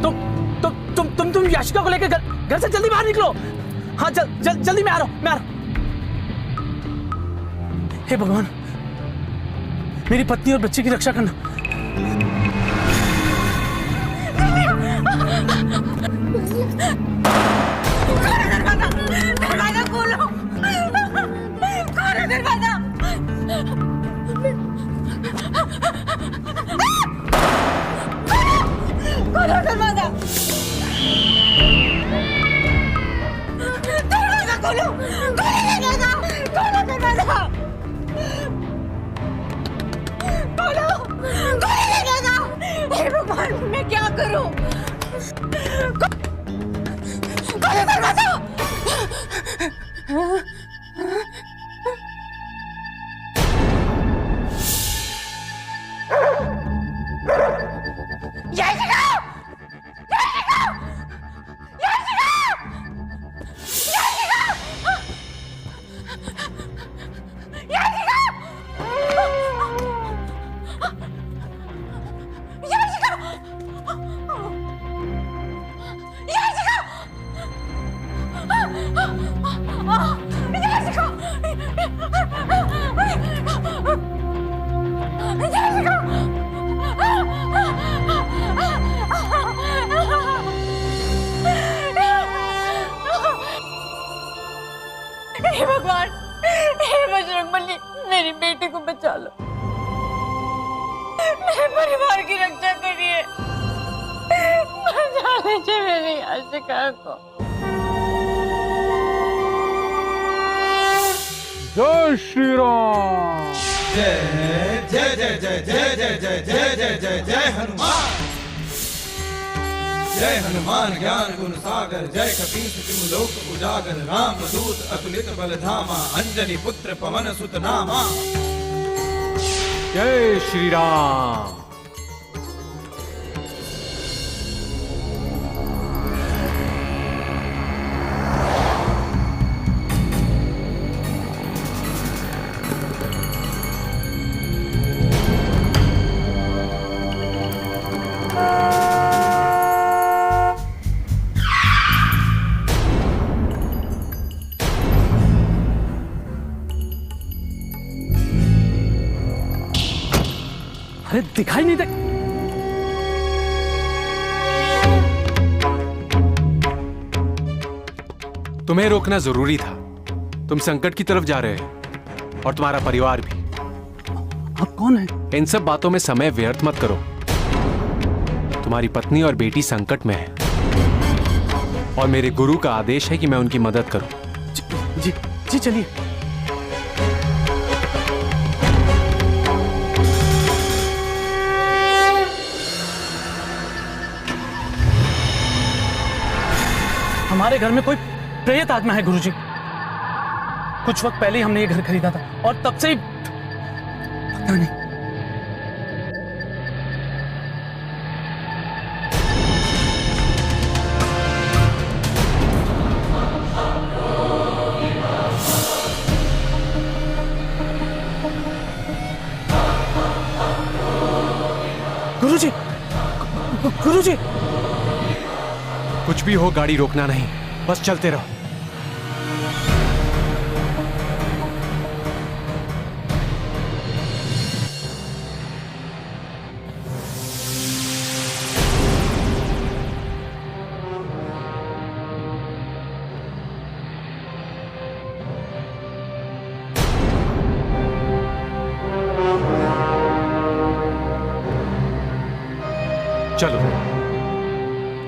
तुम याशिका को लेकर घर से जल्दी बाहर निकलो। हाँ जल्दी मैं आ रहा हूँ, मैं आ रहा हूँ। हे भगवान, मेरी पत्नी और बच्चे की रक्षा करना। दरवाजा खोलो, खोलो दरवाजा। खोलो दरवाजा, दरवाजा खोलो, खोलो दरवाजा, खोलो दरवाजा। हे भगवान, मैं क्या करूं? खोलो दरवाजा। याशिका! याशिका! याशिका! याशिका! याशिका! याशिका! याशिका! हे भगवान, हे बजरंगबली, मेरी बेटी को बचा लो, मेरे परिवार की रक्षा करिए, बचा लीजिए मेरी याशिका को। जय श्री राम। जय जय जय जय जय जय जय जय जय जय जय हनुमान। जय हनुमान ज्ञान गुण सागर, जय कपीस तिहु लोक उजागर, राम दूत अतुलित बल धामा, अंजनी पुत्र पवन सुत नामा। जय श्री राम। अरे दिखाई नहीं दे। तुम्हें रोकना जरूरी था। तुम संकट की तरफ जा रहे हो और तुम्हारा परिवार भी। आप कौन है? इन सब बातों में समय व्यर्थ मत करो। तुम्हारी पत्नी और बेटी संकट में है और मेरे गुरु का आदेश है कि मैं उनकी मदद करूं। जी जी चलिए। हमारे घर में कोई प्रेत आत्मा है गुरुजी। कुछ वक्त पहले ही हमने ये घर खरीदा था और तब से ही पता नहीं। गुरुजी, गुरुजी। कुछ भी हो, गाड़ी रोकना नहीं, बस चलते रहो। चलो,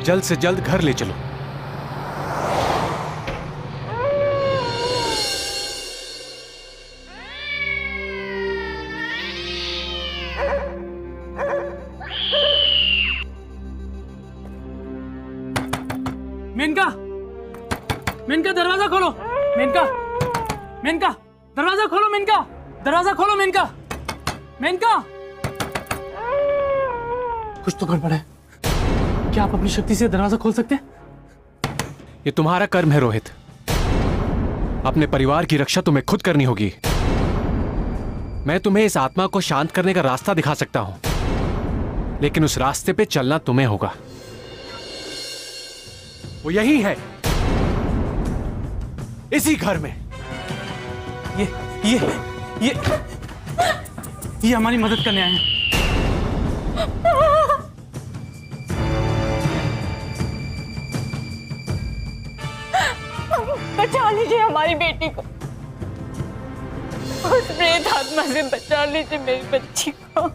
जल्द से जल्द घर ले चलो। मेनका, मेनका दरवाजा खोलो। मेनका, मेनका दरवाजा खोलो। मेनका, दरवाजा खोलो। मेनका, मेनका। कुछ तो गड़बड़ है। क्या आप अपनी शक्ति से दरवाजा खोल सकते हैं? ये तुम्हारा कर्म है रोहित। अपने परिवार की रक्षा तुम्हें खुद करनी होगी। मैं तुम्हें इस आत्मा को शांत करने का रास्ता दिखा सकता हूं, लेकिन उस रास्ते पे चलना तुम्हें होगा। वो यही है, इसी घर में। ये हमारी मदद करने आए हैं। बचा लीजिए हमारी बेटी को, उस प्रेत आत्मा से बचा लीजिए मेरी बच्ची को।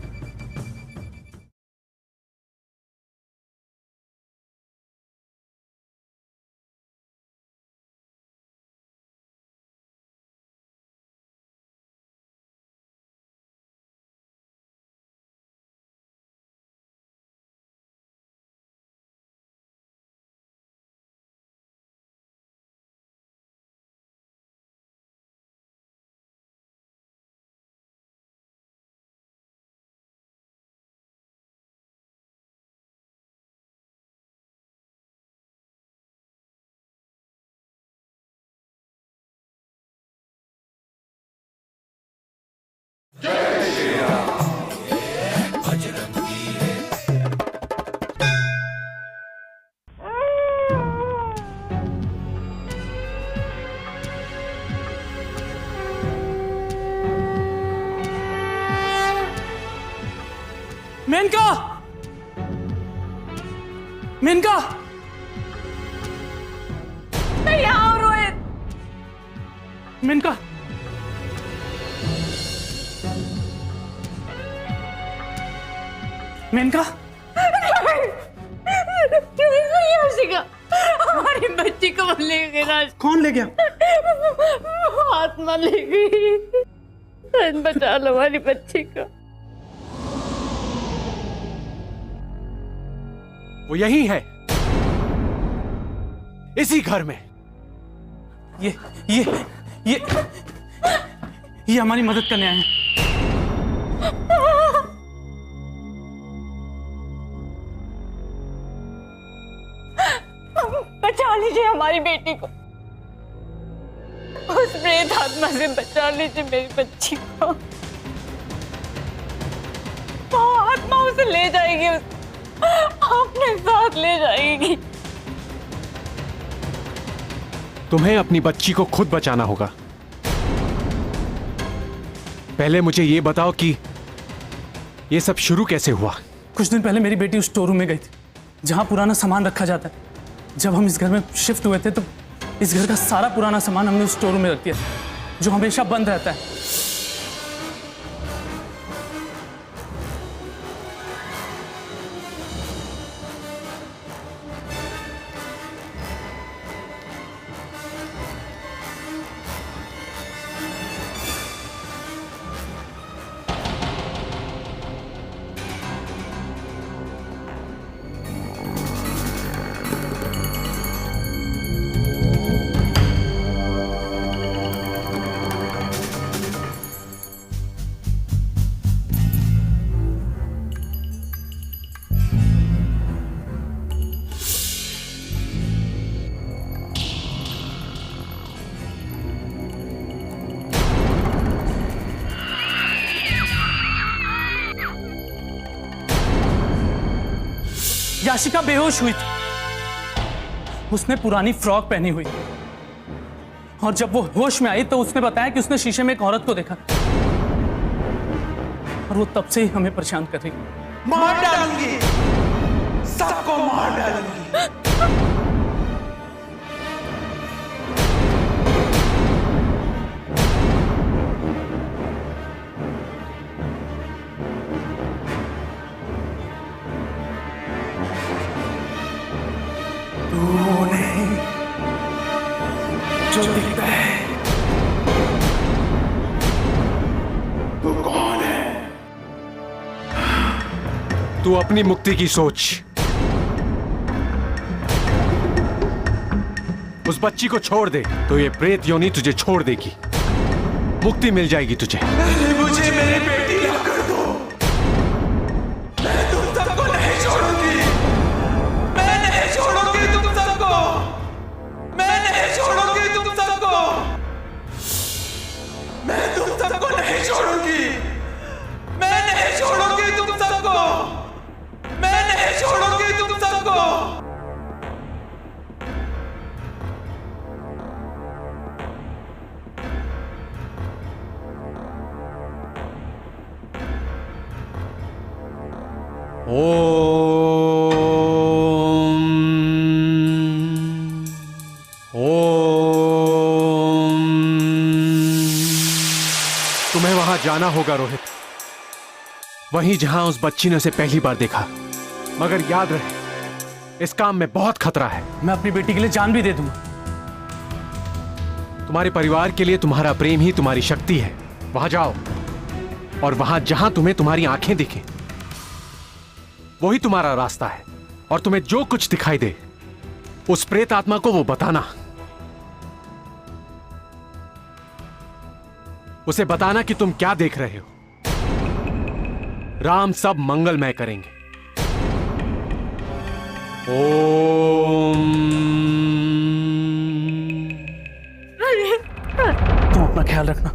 मेनका, मेनका, मैं यहाँ हूँ रोहित। मेनका, मेनका, हर्षिका, हमारी बच्ची को ले गया। कौन ले गया? आत्मा ले गई। बचा लो हमारी बच्ची को। वो यही है, इसी घर में। ये हमारी मदद करने आए हैं। बचा लीजिए हमारी बेटी को, उस प्रेत आत्मा से बचा लीजिए मेरी बच्ची को। वो आत्मा उसे ले जाएगी, अपने साथ ले जाएगी। तुम्हें अपनी बच्ची को खुद बचाना होगा। पहले मुझे ये बताओ कि ये सब शुरू कैसे हुआ? कुछ दिन पहले मेरी बेटी उस स्टोर रूम में गई थी जहां पुराना सामान रखा जाता है। जब हम इस घर में शिफ्ट हुए थे तो इस घर का सारा पुराना सामान हमने उस स्टोर रूम में रख दिया, जो हमेशा बंद रहता है। याशिका बेहोश हुई थी। उसने पुरानी फ्रॉक पहनी हुई, और जब वो होश में आई तो उसने बताया कि उसने शीशे में एक औरत को देखा, और वो तब से ही हमें परेशान कर रही है। मार डालूंगी, सबको मार डालूंगी। तू नहीं, जो दिखता है तू कौन है? तू अपनी मुक्ति की सोच। उस बच्ची को छोड़ दे तो ये प्रेत योनि तुझे छोड़ देगी, मुक्ति मिल जाएगी तुझे। मुझे मेरी बेटी ला कर दो, मैं तुम सबको नहीं छोड़ूंगी, मैं नहीं छोड़ूंगी तुम सबको, मैं नहीं छोड़ूंगी तुम सबको, मैं तुम सबको नहीं छोड़ूंगी, मैं नहीं छोड़ूंगी तुम सबको, मैं नहीं छोड़ूंगी तुम सबको। वहां जाना होगा रोहित, वहीं जहां उस बच्ची ने उसे पहली बार देखा। मगर याद रहे, इस काम में बहुत खतरा है। मैं अपनी बेटी के लिए जान भी दे दूंगा। तुम्हारे परिवार के लिए तुम्हारा प्रेम ही तुम्हारी शक्ति है। वहां जाओ, और वहां जहां तुम्हें तुम्हारी आंखें दिखें वही तुम्हारा रास्ता है। और तुम्हें जो कुछ दिखाई दे उस प्रेत आत्मा को वो बताना। उसे बताना कि तुम क्या देख रहे हो। राम सब मंगलमय करेंगे। ओम। तुम अपना ख्याल रखना।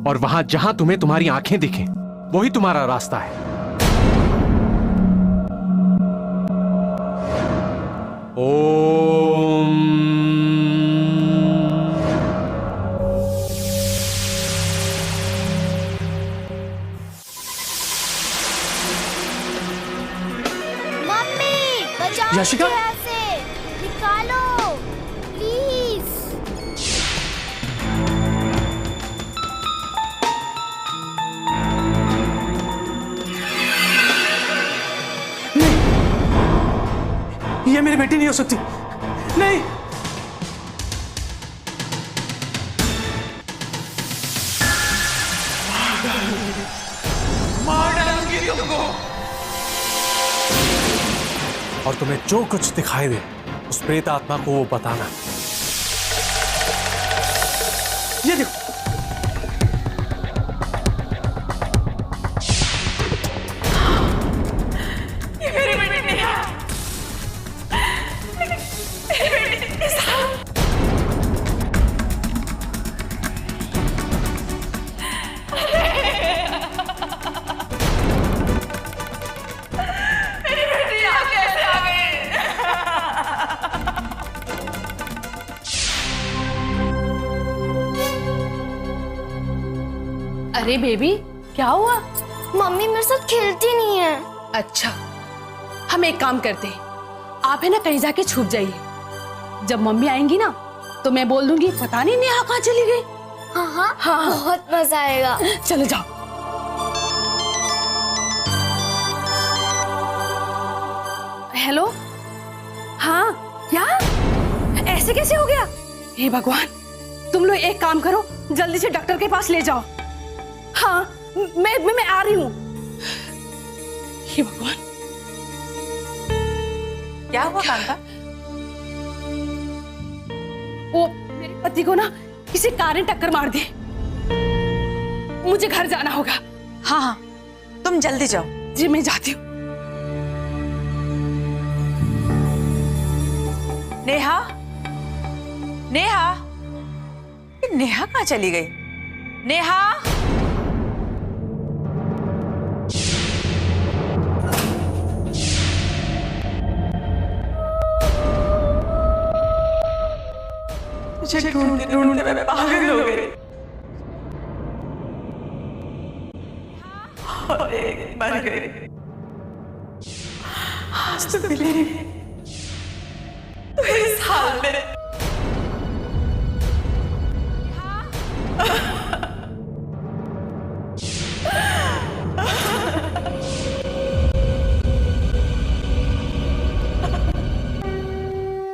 और वहां जहां तुम्हें तुम्हारी आंखें दिखें वही तुम्हारा रास्ता है। ओम। मम्मी बचाओ याशिका? मुझे ऐसे निकालो प्लीज। ये मेरी बेटी नहीं हो सकती। नहीं। मार डालूंगी तुमको। और तुम्हें जो कुछ दिखाई दे उस प्रेत आत्मा को वो बताना। ये देखो, ये मेरी बेटी नहीं है। अरे बेबी, क्या हुआ? मम्मी मेरे साथ खेलती नहीं है। अच्छा, हम एक काम करते हैं, आप है ना कहीं जाके छुप जाइए। जब मम्मी आएंगी ना तो मैं बोल दूंगी पता नहीं नेहा कहाँ चली गई। हाँ हाँ हाँ, बहुत मजा आएगा। चलो जाओ। हेलो, हाँ क्या? ऐसे कैसे हो गया? हे भगवान, तुम लोग एक काम करो, जल्दी से डॉक्टर के पास ले जाओ। हाँ, मैं आ रही हूँ। हे भगवान, क्या हुआ कांता? वो मेरे पति को ना किसी कार ने टक्कर मार दी। मुझे घर जाना होगा। हाँ हाँ, तुम जल्दी जाओ। जी मैं जाती हूँ। नेहा, नेहा, ये नेहा कहाँ चली गई? नेहा, मुझे ढूंढते ढूंढते मैं पागल हो गई। और एक मर गई। आज तो मिली नहीं। तो इस हाल में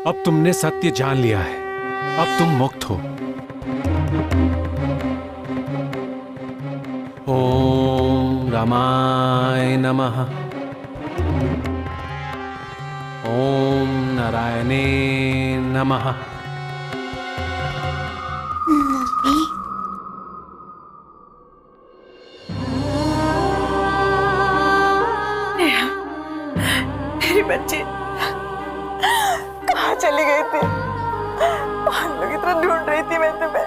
अब तुमने सत्य जान लिया है, अब तुम मुक्त हो। ओम रामाय नमः। ओम नारायणे नमः। मेरी बच्ची कहाँ चली गई थी? हम लोग इतना ढूंढ रही थी मैं तुम्हें।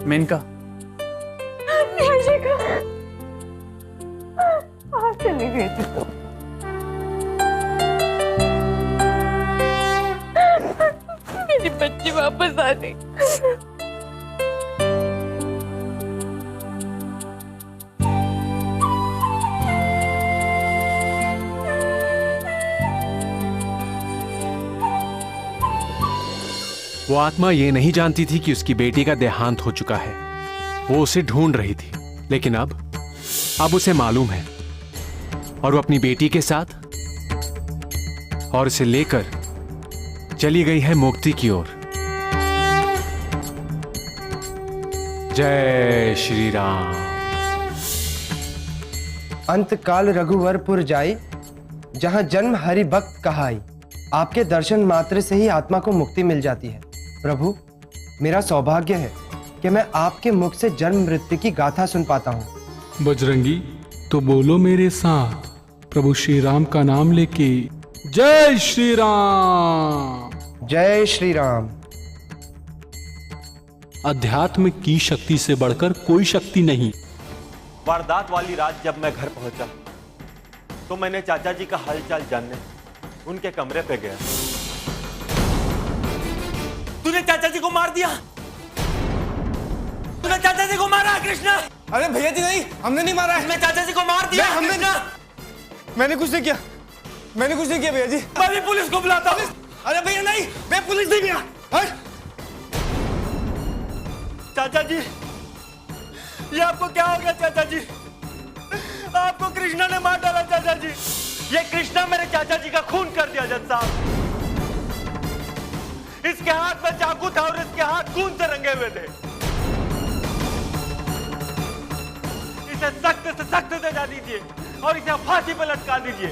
मेनका, चली गई थी तो मेरी बच्ची वापस आ गई। वो आत्मा ये नहीं जानती थी कि उसकी बेटी का देहांत हो चुका है। वो उसे ढूंढ रही थी, लेकिन अब उसे मालूम है और वो अपनी बेटी के साथ और उसे लेकर चली गई है मुक्ति की ओर। जय श्री राम। अंतकाल रघुवरपुर जाई, जहां जन्म हरि भक्त कहाई। आपके दर्शन मात्र से ही आत्मा को मुक्ति मिल जाती है। प्रभु, मेरा सौभाग्य है कि मैं आपके मुख से जन्म मृत्यु की गाथा सुन पाता हूँ। बजरंगी, तो बोलो मेरे साथ, प्रभु श्री राम का नाम लेके, जय श्री राम। जय श्री राम। अध्यात्म की शक्ति से बढ़कर कोई शक्ति नहीं। वारदात वाली रात जब मैं घर पहुंचा तो मैंने चाचा जी का हालचाल जानने उनके कमरे पे गया। तूने चाचा जी को मार दिया? तूने चाचा जी को मारा कृष्णा? अरे भैया जी नहीं, हमने नहीं मारा है। तूने चाचा जी को मार दिया? हमने मैंने कुछ नहीं किया, मैंने कुछ नहीं किया भैया जी। मैं भी पुलिस को बुलाता हूँ। अरे भैया नहीं, मैं पुलिस नहीं गया। चाचा जी, ये आपको क्या हो गया चाचा जी? आपको कृष्णा ने मार डाला चाचा जी। ये कृष्णा मेरे चाचा जी का खून कर दिया जज साहब। इसके हाथ में चाकू था और इसके हाथ खून से रंगे हुए थे। इसे सख्त से सख्त सजा दीजिए और इसे फांसी पर लटका दीजिए।